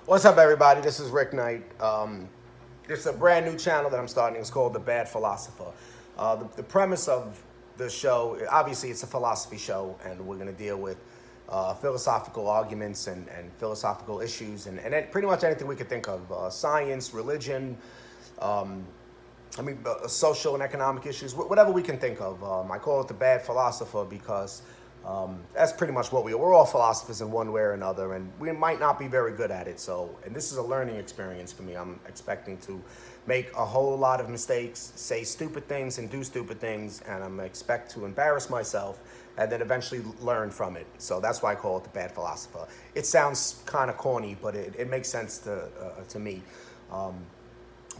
What's up, everybody? This is Rick Knight. This is a brand new channel that I'm starting. It's called The Bad Philosopher. The premise of the show, obviously, it's a philosophy show, and we're going to deal with philosophical arguments and philosophical issues, and pretty much anything we could think of: science, religion, social and economic issues, whatever we can think of. I call it The Bad Philosopher because that's pretty much what we are. We're all philosophers in one way or another, and we might not be very good at it. And this is a learning experience for me. I'm expecting to make a whole lot of mistakes, say stupid things, and do stupid things, and I'm expect to embarrass myself and then eventually learn from it. So that's why I call it The Bad Philosopher. It sounds kind of corny, but it makes sense to me.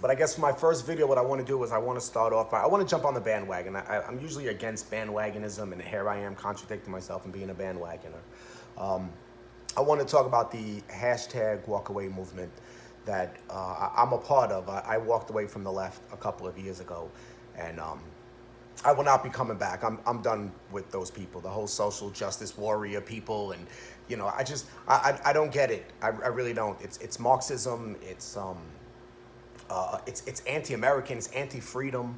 But I guess for my first video, what I want to do is I want to start off by, I want to jump on the bandwagon. I'm usually against bandwagonism, and here I am contradicting myself and being a bandwagoner. I want to talk about the hashtag walkaway movement that I'm a part of. I walked away from the left a couple of years ago, and I will not be coming back. I'm done with those people, the whole social justice warrior people, and I don't get it. I really don't. It's Marxism. It's anti-American, it's anti-freedom.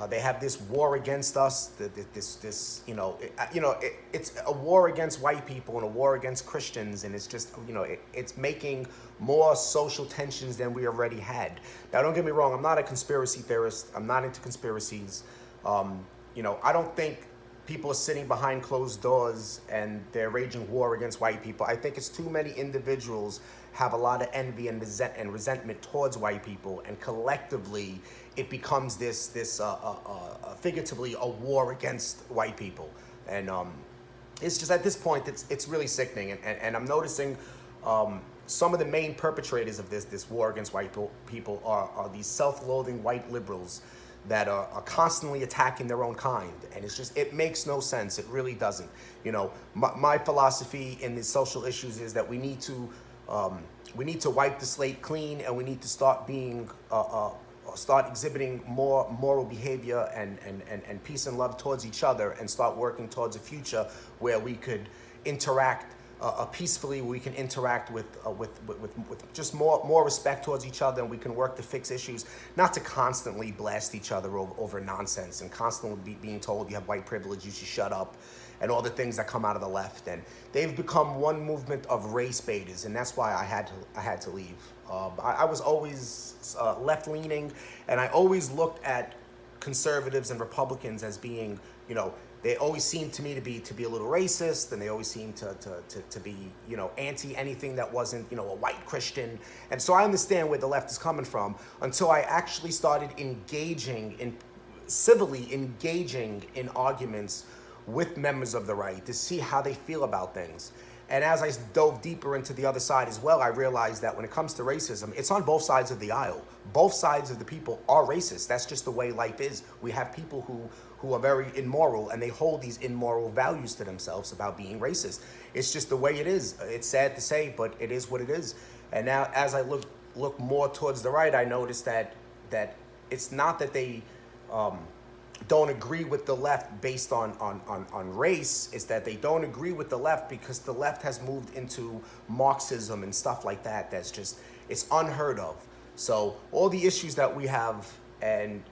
They have this war against us. It's a war against white people and a war against Christians, and it's just, it's making more social tensions than we already had. Now, don't get me wrong. I'm not a conspiracy theorist. I'm not into conspiracies. I don't think people are sitting behind closed doors and they're waging war against white people. I think it's too many individuals have a lot of envy and resentment towards white people, and collectively it becomes this figuratively a war against white people. And it's just, at this point, it's really sickening. And I'm noticing some of the main perpetrators of this war against white people are these self-loathing white liberals that are constantly attacking their own kind. And it makes no sense. It really doesn't. My philosophy in these social issues is that we need to wipe the slate clean, and we need to start exhibiting more moral behavior and peace and love towards each other, and start working towards a future where we could interact peacefully. We can interact with just more respect towards each other, and we can work to fix issues, not to constantly blast each other over nonsense and constantly being told you have white privilege, you should shut up, and all the things that come out of the left. And they've become one movement of race baiters, and that's why I had to leave. I was always left-leaning, and I always looked at conservatives and Republicans as being, they always seemed to me to be a little racist, and they always seemed to be, anti anything that wasn't, a white Christian. And so I understand where the left is coming from, until I actually started civilly engaging in arguments with members of the right to see how they feel about things. And as I dove deeper into the other side as well, I realized that when it comes to racism, it's on both sides of the aisle. Both sides of the people are racist. That's just the way life is. We have people who are very immoral, and they hold these immoral values to themselves about being racist. It's just the way it is. It's sad to say, but it is what it is. And now, as I look more towards the right, I noticed that it's not that they don't agree with the left based on race. Is that they don't agree with the left because the left has moved into Marxism and stuff like that. It's unheard of. So all the issues that we have, and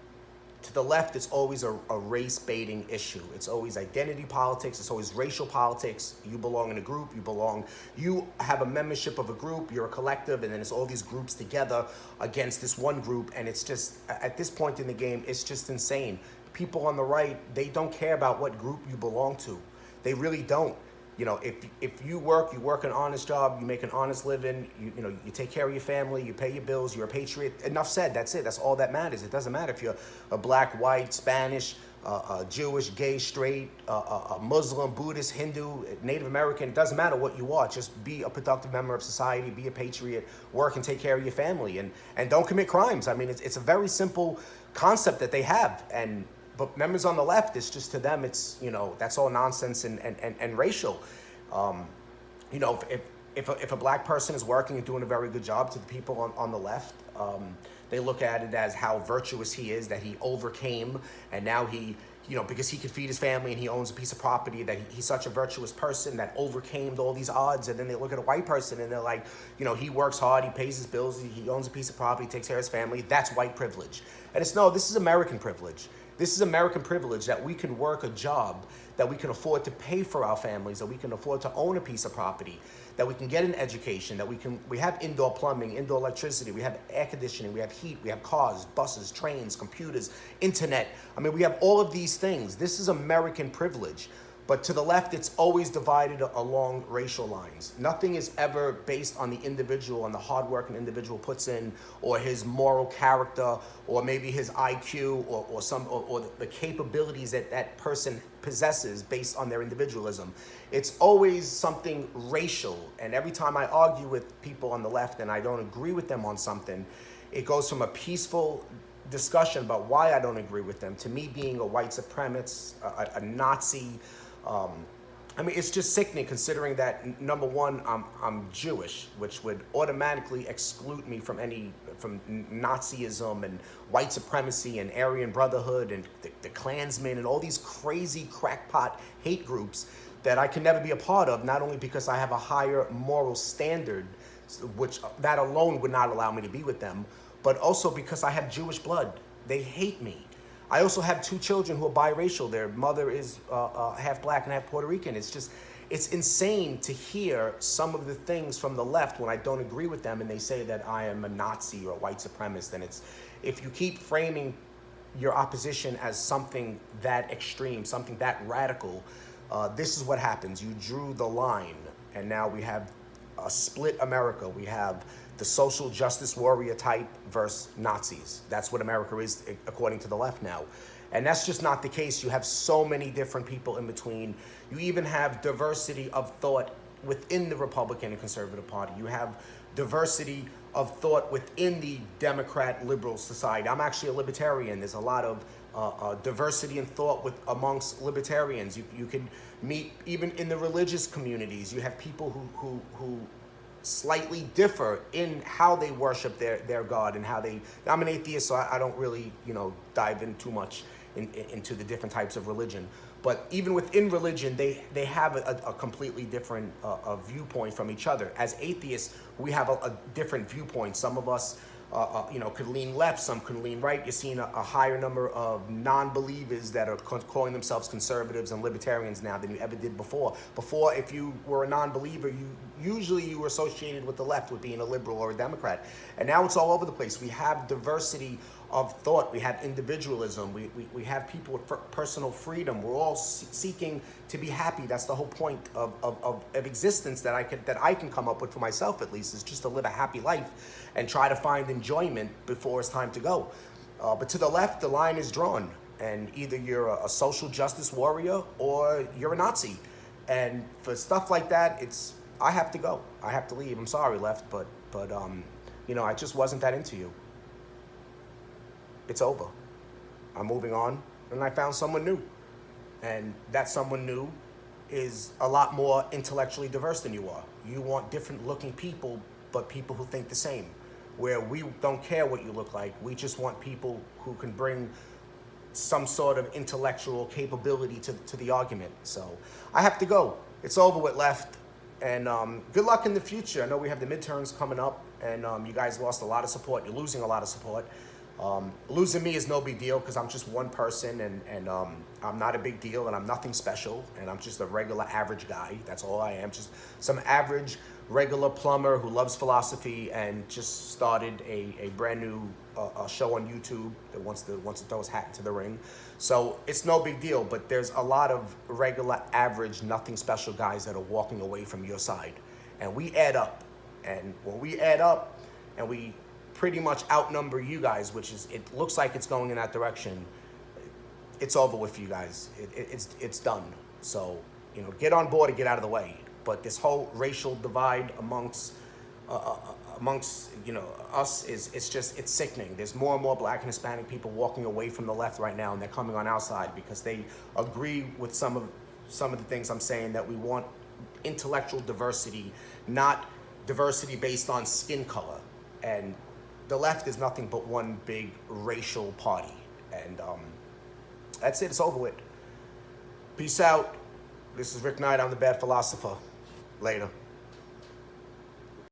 to the left, it's always a race baiting issue. It's always identity politics. It's always racial politics. You belong in a group. You have a membership of a group. You're a collective, and then it's all these groups together against this one group. And it's just, at this point in the game, it's just insane. People on the right, they don't care about what group you belong to. They really don't. If you work an honest job, you make an honest living, you take care of your family, you pay your bills, you're a patriot. Enough said. That's it. That's all that matters. It doesn't matter if you're a black, white, Spanish, Jewish, gay, straight, Muslim, Buddhist, Hindu, Native American. It doesn't matter what you are. Just be a productive member of society, be a patriot, work and take care of your family, and don't commit crimes. I mean, it's a very simple concept that they have. But members on the left, it's just, to them, it's, that's all nonsense and racial. If a black person is working and doing a very good job, to the people on the left, they look at it as how virtuous he is, that he overcame, and now he because he could feed his family and he owns a piece of property, that he's such a virtuous person that overcame all these odds. And then they look at a white person and they're like, he works hard, he pays his bills, he owns a piece of property, takes care of his family. That's white privilege. And it's no, this is American privilege. This is American privilege, that we can work a job, that we can afford to pay for our families, that we can afford to own a piece of property, that we can get an education, that we have indoor plumbing, indoor electricity, we have air conditioning, we have heat, we have cars, buses, trains, computers, internet. I mean, we have all of these things. This is American privilege. But to the left, it's always divided along racial lines. Nothing is ever based on the individual and the hard work an individual puts in, or his moral character, or maybe his IQ, or the capabilities that that person possesses based on their individualism. It's always something racial. And every time I argue with people on the left and I don't agree with them on something, it goes from a peaceful discussion about why I don't agree with them to me being a white supremacist, a Nazi. I mean, it's just sickening, considering that, number one, I'm Jewish, which would automatically exclude me from Nazism and white supremacy and Aryan Brotherhood and the Klansmen and all these crazy crackpot hate groups that I can never be a part of, not only because I have a higher moral standard, which that alone would not allow me to be with them, but also because I have Jewish blood. They hate me. I also have 2 children who are biracial. Their mother is half black and half Puerto Rican. It's insane to hear some of the things from the left when I don't agree with them and they say that I am a Nazi or a white supremacist. And if you keep framing your opposition as something that extreme, something that radical, this is what happens. You drew the line, and now we have a split America. We have the social justice warrior type versus Nazis. That's what America is, according to the left now. And that's just not the case. You have so many different people in between. You even have diversity of thought within the Republican and Conservative Party. You have diversity of thought within the Democrat liberal society. I'm actually a libertarian. There's a lot of diversity in thought amongst libertarians. You can meet even in the religious communities. You have people who slightly differ in how they worship their God and how they. I'm an atheist, so I don't really dive in too much into the different types of religion. But even within religion, they have a completely different viewpoint from each other. As atheists, we have a different viewpoint. Some of us could lean left, some could lean right. You're seeing a higher number of non-believers that are calling themselves conservatives and libertarians now than you ever did before. Before, if you were a non-believer, you were associated with the left, with being a liberal or a Democrat. And now it's all over the place. We have diversity of thought. We have individualism. We have people with personal freedom. We're all seeking to be happy. That's the whole point of existence that I can come up with for myself, at least, is just to live a happy life and try to find enjoyment before it's time to go. But to the left, the line is drawn, and either you're a social justice warrior or you're a Nazi. And for stuff like that, I have to go. I have to leave. I'm sorry, left, but I just wasn't that into you. It's over. I'm moving on, and I found someone new. And that someone new is a lot more intellectually diverse than you are. You want different looking people, but people who think the same. Where we don't care what you look like. We just want people who can bring some sort of intellectual capability to the argument. So I have to go. It's over with, left. And good luck in the future. I know we have the midterms coming up, and you guys lost a lot of support. You're losing a lot of support. Losing me is no big deal because I'm just one person, and I'm not a big deal, and I'm nothing special, and I'm just a regular average guy. That's all I am, just some average regular plumber who loves philosophy and just started a brand new show on YouTube that wants to throw his hat into the ring. So it's no big deal, but there's a lot of regular average nothing special guys that are walking away from your side, and we add up. And when we add up and we pretty much outnumber you guys, it looks like it's going in that direction, it's over with you guys. It's done. So get on board and get out of the way. But this whole racial divide amongst us it's sickening. There's more and more Black and Hispanic people walking away from the left right now, and they're coming on our side because they agree with some of the things I'm saying, that we want intellectual diversity, not diversity based on skin color. And the left is nothing but one big racial party. And That's it. It's over with. Peace out. This is Rick Knight. I'm the Bad Philosopher. Later.